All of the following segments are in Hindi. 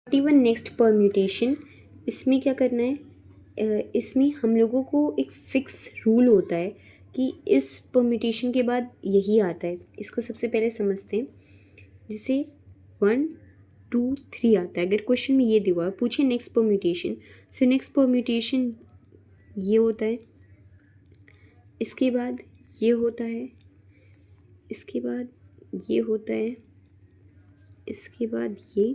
41 नेक्स्ट परम्यूटेशन। इसमें क्या करना है, इसमें हम लोगों को एक फिक्स रूल होता है कि इस परम्यूटेशन के बाद यही आता है। इसको सबसे पहले समझते हैं। जैसे 1 2 3 आता है, अगर क्वेश्चन में ये दिया हुआ है, पूछे next permutation, so next permutation ये होता है, इसके बाद ये होता है, इसके बाद ये होता है, इसके बाद ये,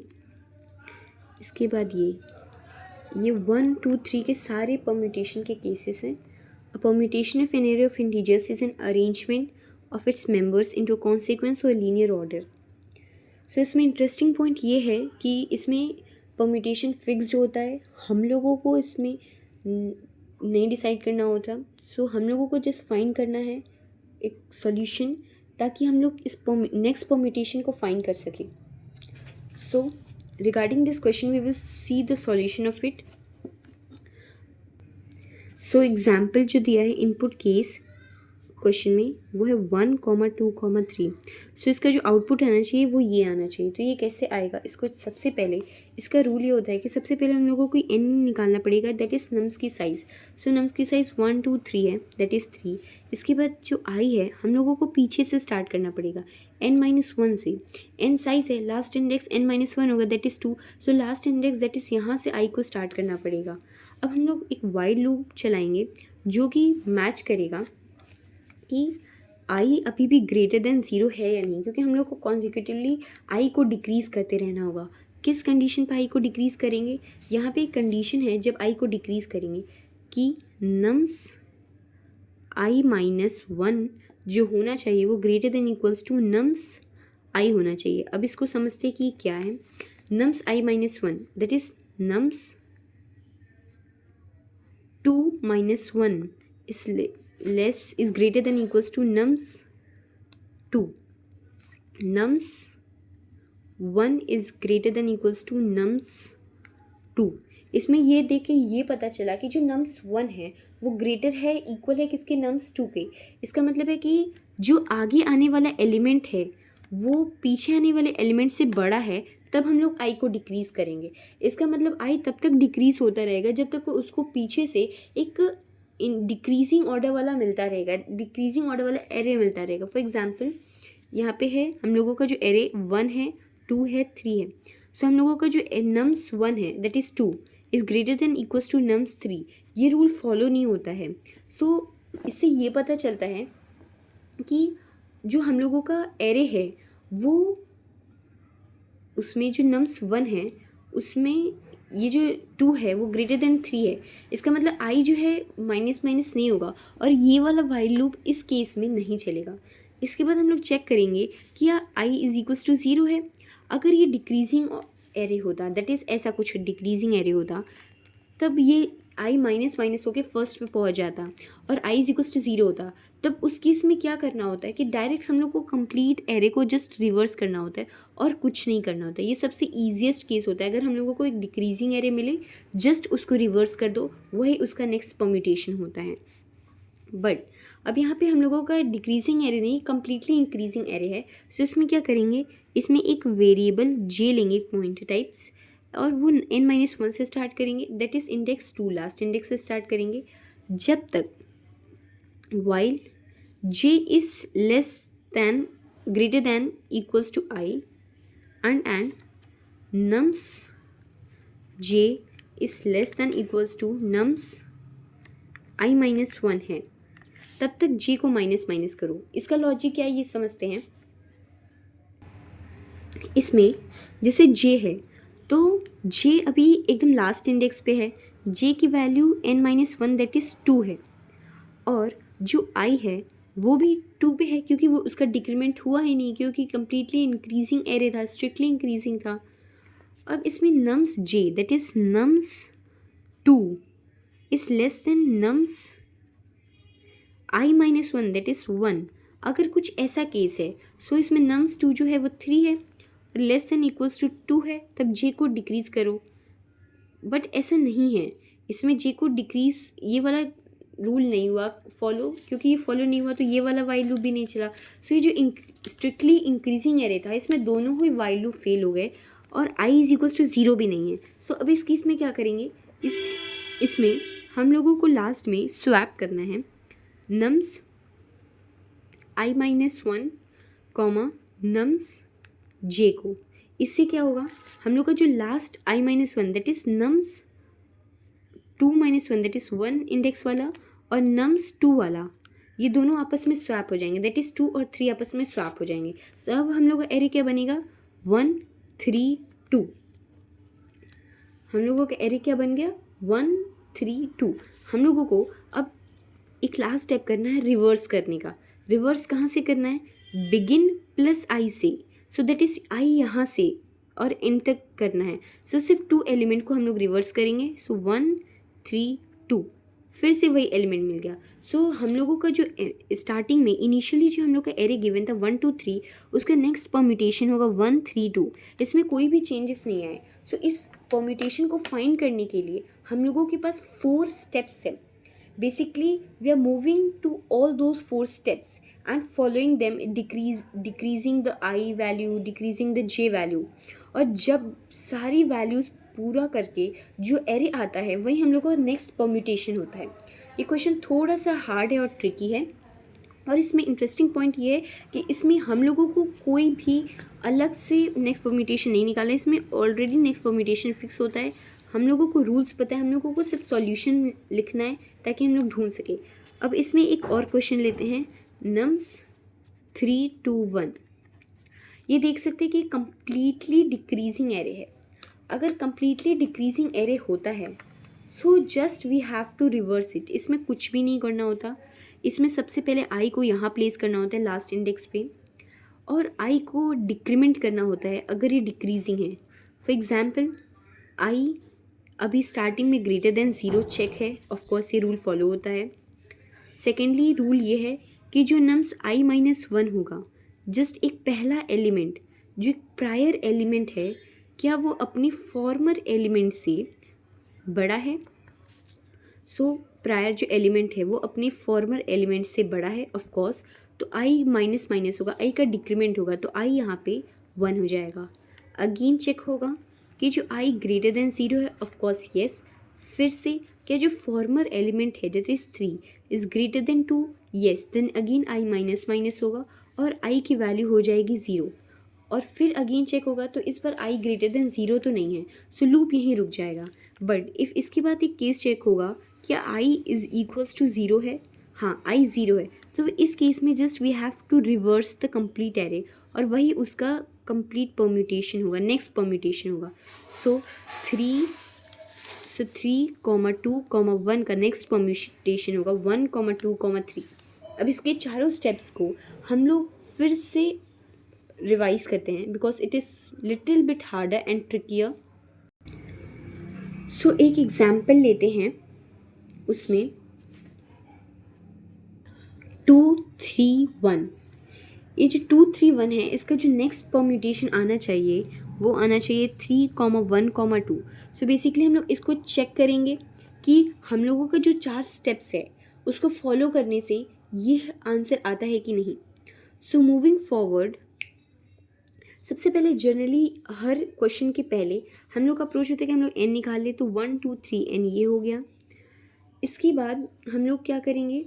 इसके बाद ये 1 2 3 के सारे परम्यूटेशन के केसेस हैं। A permutation of an array of integers is an arrangement of its members into consequence or linear order. So इसमें इंटरेस्टिंग पॉइंट ये है कि इसमें परम्यूटेशन फिक्स्ड होता है, हम लोगों को इसमें नहीं डिसाइड करना होता। सो हम लोगों को जस्ट फाइंड करना है एक सॉल्यूशन, ताकि हम लोग इस नेक्स्ट परम्यूटेशन को फाइंड कर सकें। सो regarding this question we will see the solution of it. So example जो दिया है इनपुट केस क्वेश्चन में वो है 1 2 3। सो इसका जो आउटपुट आना चाहिए वो ये आना चाहिए। तो ये कैसे आएगा, इसको सबसे पहले इसका रूल ये होता है कि सबसे पहले हम लोगों को n निकालना पड़ेगा, दैट इज़ नम्स की साइज़। सो नम्स की साइज़ 1 2 3 है, दैट इज़ 3। इसके बाद जो i है हम लोगों को पीछे से स्टार्ट करना पड़ेगा n-1 से। n साइज़ है, लास्ट इंडेक्स n-1 होगा, that is 2। So last index that is यहाँ से i को स्टार्ट करना पड़ेगा। अब हम लोग एक वाइल लूप चलाएंगे जो कि मैच करेगा कि i अभी भी ग्रेटर देन 0 है या नहीं, क्योंकि हम लोग को कॉन्जिक्यूटिवली i को डिक्रीज़ करते रहना होगा। किस कंडीशन पे i को डिक्रीज़ करेंगे, यहाँ पे एक कंडीशन है जब i को डिक्रीज़ करेंगे कि नम्स i-1 जो होना चाहिए वो greater than equals to nums i होना चाहिए। अब इसको समझते हैं कि क्या है। Nums i-1 that is nums 2-1 इसलिए less is greater than equals to nums 2. nums 1 is greater than equals to nums 2। इसमें ये देख के ये पता चला कि जो nums 1 है वो ग्रेटर है, इक्वल है किसके, nums 2 के। इसका मतलब है कि जो आगे आने वाला एलिमेंट है वो पीछे आने वाले एलिमेंट से बड़ा है, तब हम लोग i को डिक्रीज़ करेंगे। इसका मतलब i तब तक डिक्रीज़ होता रहेगा जब तक उसको पीछे से एक इन डिक्रीजिंग ऑर्डर वाला मिलता रहेगा, डिक्रीजिंग ऑर्डर वाला एरे मिलता रहेगा। फॉर एग्जांपल यहाँ पे है हम लोगों का जो एरे 1 है, 2 है, 3 है। सो हम लोगों का जो नम्स 1 है that is 2 is greater than equals to nums 3। ये रूल फॉलो नहीं होता है। सो इससे ये पता चलता है कि जो हम लोगों का एरे है वो उसमें जो नम्स 1 है उसमें ये जो 2 है वो ग्रेटर देन 3 है। इसका मतलब i जो है माइनस माइनस नहीं होगा और ये वाला वाइल लूप इस केस में नहीं चलेगा। इसके बाद हम लोग चेक करेंगे कि या i इज इक्वल्स टू 0 है। अगर ये डिक्रीजिंग एरे होता, दैट इज़ ऐसा कुछ डिक्रीजिंग एरे होता, तब ये i माइनस माइनस होकर फर्स्ट पे पहुंच जाता और i इज इक्वल्स टू 0 होता। तब उस केस में क्या करना होता है कि डायरेक्ट हम लोग को कंप्लीट एरे को जस्ट रिवर्स करना होता है और कुछ नहीं करना होता है। ये सबसे ईजिएस्ट केस होता है। अगर हम लोगों को एक डिक्रीजिंग एरे मिले, जस्ट उसको रिवर्स कर दो, वही उसका नेक्स्ट परम्यूटेशन होता है। बट अब यहाँ पे हम लोगों का डिक्रीजिंग एरे नहीं, कम्प्लीटली इंक्रीजिंग एरे है। सो इसमें क्या करेंगे, इसमें एक वेरिएबल j लेंगे पॉइंट टाइप्स और वो n-1 से स्टार्ट करेंगे, that is index 2, last index से स्टार्ट करेंगे जब तक while j is less than greater than equals to i and nums j is less than equals to nums i-1 है, तब तक j को माइनस माइनस करो। इसका लॉजिक क्या है ये समझते हैं। इसमें जैसे j है तो j अभी एकदम लास्ट इंडेक्स पे है, j की वैल्यू n-1 दैट इज़ 2 है और जो i है वो भी 2 पे है, क्योंकि वो उसका डिक्रीमेंट हुआ ही नहीं, क्योंकि कम्प्लीटली इंक्रीजिंग एरे था, स्ट्रिक्टली इंक्रीजिंग था। अब इसमें nums j that is nums 2 is less than nums i-1 that is 1। अगर कुछ ऐसा केस है, सो इसमें नम्स 2 जो है वो 3 है और लेस देन इक्वल्स टू 2 है, तब j को डिक्रीज़ करो। बट ऐसा नहीं है, इसमें j को डिक्रीज़ ये वाला रूल नहीं हुआ फॉलो, क्योंकि ये फॉलो नहीं हुआ तो ये वाला वाइल लूप भी नहीं चला। सो ये जो स्ट्रिक्टली इंक्रीजिंग एरे था इसमें दोनों ही वाइल लूप फेल हो गए और आई इज इक्वल्स टू 0 भी नहीं है। सो अब इस केस में क्या करेंगे, इसमें हम लोगों को लास्ट में स्वैप करना है nums i-1 comma nums j को। इससे क्या होगा, हम लोग का जो last i-1 that is nums 2-1 that is 1 index वाला और नम्स 2 वाला, ये दोनों आपस में स्वैप हो जाएंगे, दैट इज़ 2 और 3 आपस में स्वैप हो जाएंगे। तो अब हम लोग का एरे क्या बनेगा, 1 3 2। हम लोगों का एरे क्या बन गया, 1 3 2। हम लोगों को अब एक लास्ट स्टेप करना है रिवर्स करने का। रिवर्स कहाँ से करना है, बिगिन प्लस आई से, सो दैट इज़ आई यहाँ से और एंड तक करना है। सो सिर्फ 2 एलिमेंट को हम लोग रिवर्स करेंगे। सो 1 3 2, फिर से वही एलिमेंट मिल गया। सो हम लोगों का जो स्टार्टिंग में इनिशियली जो हम लोग का एरे गिवन था 1 2 3, उसका नेक्स्ट परम्यूटेशन होगा 1 3 2। इसमें कोई भी चेंजेस नहीं आए। सो इस परम्यूटेशन को फाइंड करने के लिए हम लोगों के पास 4 स्टेप्स है। Basically we are moving to all those 4 steps and following them decreasing the I value, decreasing the J value। और जब सारी वैल्यूज़ पूरा करके जो एरे आता है वही हम लोग का नेक्स्ट परम्यूटेशन होता है। ये क्वेश्चन थोड़ा सा हार्ड है और ट्रिकी है, और इसमें इंटरेस्टिंग पॉइंट ये है कि इसमें हम लोगों को कोई भी अलग से नेक्स्ट परम्यूटेशन नहीं निकालना है। इसमें ऑलरेडी नेक्स्ट परम्यूटेशन फिक्स होता है, हम लोगों को रूल्स पता है, हम लोगों को सिर्फ सॉल्यूशन लिखना है ताकि हम लोग ढूंढ सकें। अब इसमें एक और क्वेश्चन लेते हैं, नम्स 3 2 1। ये देख सकते हैं कि कम्प्लीटली डिक्रीजिंग एरे है। अगर कम्प्लीटली डिक्रीजिंग एरे होता है so just we have to reverse it. इसमें कुछ भी नहीं करना होता। इसमें सबसे पहले आई को यहाँ प्लेस करना होता है लास्ट इंडेक्स पे, और आई को डिक्रीमेंट करना होता है अगर ये डिक्रीजिंग है। फॉर एग्जाम्पल आई अभी स्टार्टिंग में ग्रेटर देन 0 चेक है, ऑफकोर्स ये रूल फॉलो होता है। सेकेंडली रूल ये है कि जो नम्स i-1 होगा, जस्ट एक पहला एलिमेंट जो एक प्रायर एलिमेंट है, क्या वो अपनी फॉर्मर एलिमेंट से बड़ा है। सो प्रायर जो एलिमेंट है वो अपने फॉर्मर एलिमेंट से बड़ा है ऑफकोर्स, तो i माइनस माइनस होगा, i का डिक्रीमेंट होगा तो i यहाँ पे 1 हो जाएगा। अगेन चेक होगा कि जो i ग्रेटर देन 0 है, ऑफकोर्स येस। फिर से क्या जो फॉर्मर एलिमेंट है that is 3 is greater than 2, yes, then again i minus minus होगा और i की वैल्यू हो जाएगी 0। और फिर अगेन चेक होगा तो इस पर i ग्रेटर देन 0 तो नहीं है, सो लूप यहीं रुक जाएगा। बट इफ़ इसके बाद एक केस चेक होगा, क्या i इज़ इक्वल्स टू 0 है, हाँ i 0 है, तो इस केस में just we have to reverse the complete array और वही उसका कंप्लीट परम्यूटेशन होगा, नेक्स्ट परम्यूटेशन होगा। सो 3 2 1 का नेक्स्ट परम्यूटेशन होगा 1 2 3। अब इसके चारों स्टेप्स को हम लोग फिर से रिवाइज करते हैं because it is little bit harder and trickier. So एक एग्जाम्पल लेते हैं, उसमें 2 3 1। ये जो 2 3 1 है इसका जो नेक्स्ट परम्यूटेशन आना चाहिए वो आना चाहिए 3 1 2। सो बेसिकली हम लोग इसको चेक करेंगे कि हम लोगों का जो 4 स्टेप्स है उसको फॉलो करने से ये आंसर आता है कि नहीं। सो मूविंग फॉरवर्ड, सबसे पहले जनरली हर क्वेश्चन के पहले हम लोग का अप्रोच होता है कि हम लोग n निकाल ले, तो 1 2 3 n ये हो गया। इसके बाद हम लोग क्या करेंगे,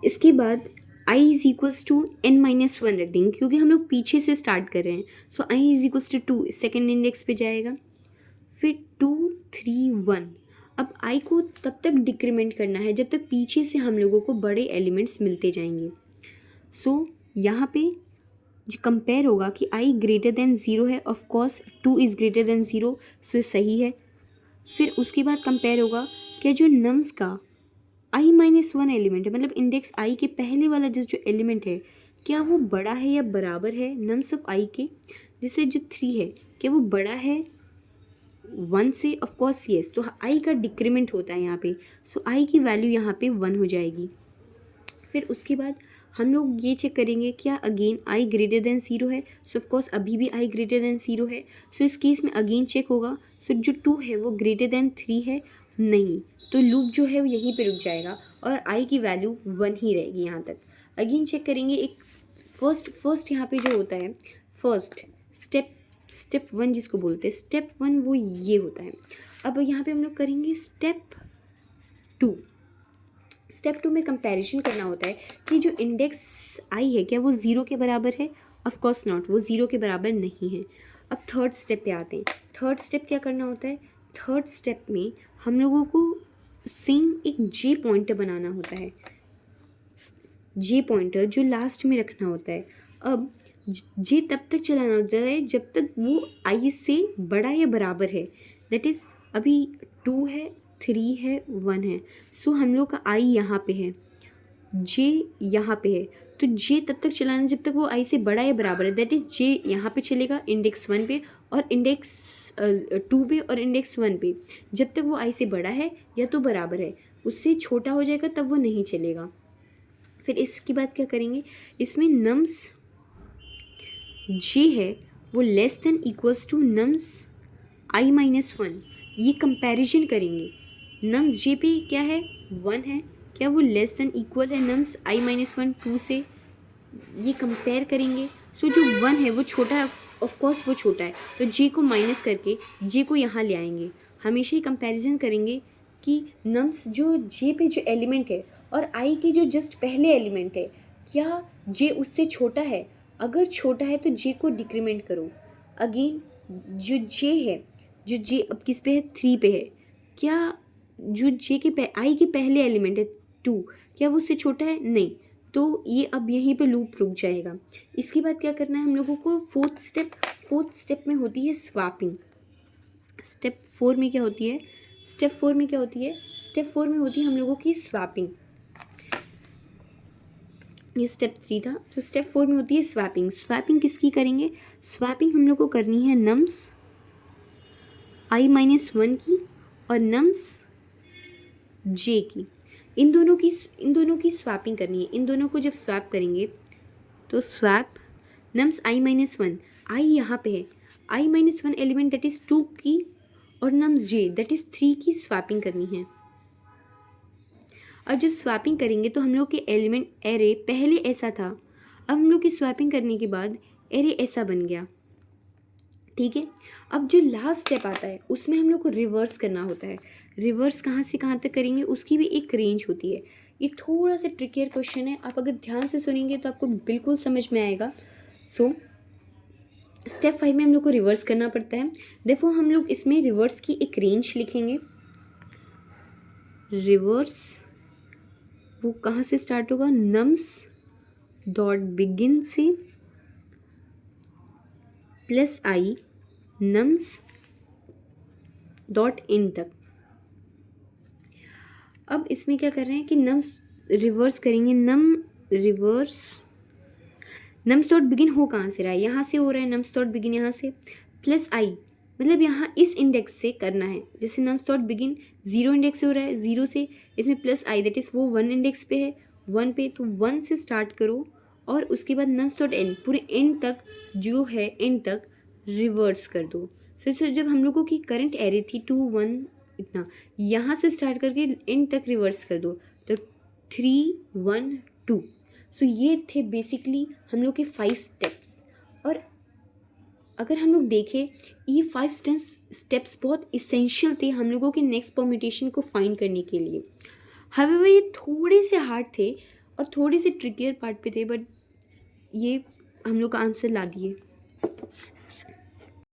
इसके बाद i is equals to n-1 रख देंगे क्योंकि हम लोग पीछे से स्टार्ट कर रहे हैं। So i is equals to 2 second index पे जाएगा, फिर 2 3 1। अब i को तब तक डिक्रीमेंट करना है जब तक पीछे से हम लोगों को बड़े एलिमेंट्स मिलते जाएंगे। सो यहाँ पे जो कंपेयर होगा कि i ग्रेटर देन 0 है, ऑफकोर्स 2 इज़ ग्रेटर देन 0, सो सही है। फिर उसके बाद कंपेयर होगा कि जो नम्स का i-1 एलिमेंट है, मतलब इंडेक्स i के पहले वाला जो एलिमेंट है, क्या वो बड़ा है या बराबर है नम्स ऑफ i के, जैसे जो 3 है क्या वो बड़ा है 1 से, ऑफकोर्स येस, तो i का डिक्रीमेंट होता है यहाँ पे, सो i की वैल्यू यहाँ पे 1 हो जाएगी। फिर उसके बाद हम लोग ये चेक करेंगे क्या अगेन i ग्रेटर देन 0 है, सो ऑफकोर्स अभी भी i ग्रेटर देन 0 है। सो इस केस में अगेन चेक होगा, सो जो 2 है वो ग्रेटर देन 3 है, नहीं, तो लूप जो है वो यहीं पे रुक जाएगा और i की वैल्यू 1 ही रहेगी यहाँ तक। अगेन चेक करेंगे एक फर्स्ट यहाँ पे जो होता है फर्स्ट स्टेप स्टेप 1 जिसको बोलते हैं, स्टेप 1 वो ये होता है। अब यहाँ पे हम लोग करेंगे स्टेप 2। स्टेप 2 में कंपैरिजन करना होता है कि जो इंडेक्स आई है क्या वो 0 के बराबर है। ऑफ कोर्स नॉट, वो 0 के बराबर नहीं है। अब थर्ड स्टेप पे आते हैं। थर्ड स्टेप क्या करना होता है? थर्ड स्टेप में हम लोगों को सेम एक जे पॉइंटर बनाना होता है, जे पॉइंटर जो लास्ट में रखना होता है। अब जे तब तक चलाना होता है जब तक वो आई से बड़ा या बराबर है। दैट इज़ अभी 2 है, 3 है, 1 है। सो हम लोग का आई यहाँ पे है, जे यहाँ पे है, तो जे तब तक चलाना जब तक वो आई से बड़ा या बराबर है। दैट इज़ जे यहाँ पे चलेगा इंडेक्स 1 पे और इंडेक्स 2 पे और इंडेक्स 1 पे। जब तक वो आई से बड़ा है या तो बराबर है, उससे छोटा हो जाएगा तब वो नहीं चलेगा। फिर इसके बाद क्या करेंगे, इसमें नम्स जे है वो less than equals to nums I minus 1। ये कंपैरिजन करेंगे। नम्स जे पे क्या है, 1 है, क्या वो लेस देन इक्वल है नम्स आई माइनस 1 2 से? ये कंपेयर करेंगे। सो जो 1 है वो छोटा है, ऑफकोर्स वो छोटा है, तो जे को माइनस करके जे को यहाँ ले आएंगे। हमेशा ही कंपैरिजन करेंगे कि नम्स जो जे पे जो एलिमेंट है और आई के जो जस्ट पहले एलिमेंट है, क्या जे उससे छोटा है? अगर छोटा है तो जे को डिक्रीमेंट करो। अगेन जो जे है, जो जे अब किस पे है, 3 पे है, क्या जो जे के आई के पहले एलिमेंट है 2, क्या वो उससे छोटा है? नहीं। तो ये अब यहीं पे लूप रुक जाएगा। इसके बाद क्या करना है हम लोगों को, फोर्थ स्टेप में होती है स्वैपिंग। स्टेप 4 में क्या होती है? स्टेप 4 में क्या होती है? स्टेप 4 में होती है हम लोगों की स्वैपिंग। ये स्टेप 3 था, तो स्टेप 4 में होती है स्वैपिंग। स्वैपिंग किसकी करेंगे? स्वैपिंग हम लोग को करनी है नम्स आई माइनस 1 की और नम्स जे की। इन दोनों की स्वैपिंग करनी है। इन दोनों को जब स्वैप करेंगे तो स्वैप नम्स आई माइनस 1, आई यहाँ पे है, आई माइनस 1 एलिमेंट दैट इज़ 2 की और नम्स जे दैट इज़ 3 की स्वैपिंग करनी है। अब जब स्वैपिंग करेंगे तो हम लोग के एलिमेंट एरे पहले ऐसा था, अब हम लोग की स्वैपिंग करने के बाद एरे ऐसा बन गया। ठीक है, अब जो लास्ट स्टेप आता है उसमें हम लोग को रिवर्स करना होता है। रिवर्स कहाँ से कहाँ तक करेंगे उसकी भी एक रेंज होती है। ये थोड़ा सा ट्रिकियर क्वेश्चन है, आप अगर ध्यान से सुनेंगे तो आपको बिल्कुल समझ में आएगा। सो स्टेप 5 में हम लोग को रिवर्स करना पड़ता है। देखो हम लोग इसमें रिवर्स की एक रेंज लिखेंगे। रिवर्स वो कहाँ से स्टार्ट होगा, नम्स डॉट बिगिन से plus I nums dot in तक। अब इसमें क्या कर रहे हैं कि नम्स रिवर्स करेंगे। नम्स डॉट बिगिन हो कहाँ से रहा है, यहाँ से हो रहा है नम्स डॉट बिगिन, यहाँ से प्लस आई, मतलब यहाँ इस इंडेक्स से करना है। जैसे नम्स डॉट बिगिन 0 इंडेक्स से हो रहा है, 0 से इसमें प्लस आई दैट इज़ वो 1 इंडेक्स पे है, 1 पे, तो 1 से स्टार्ट करो और उसके बाद नम्स डॉट एन पूरे एंड तक जो है एंड तक रिवर्स कर दो। सो जब हम लोगों की करंट एरे थी 2 1 इतना, यहाँ से स्टार्ट करके एंड तक रिवर्स कर दो तो 3 1 2। सो ये थे बेसिकली हम लोग के 5 स्टेप्स। और अगर हम लोग देखें ये 5 स्टेप्स बहुत इसेंशियल थे हम लोगों के नेक्स्ट परम्यूटेशन को फाइंड करने के लिए। हावेवर ये थोड़े से हार्ड थे और थोड़े से ट्रिकियर पार्ट पे थे, बट ये हम लोग का आंसर ला दिए।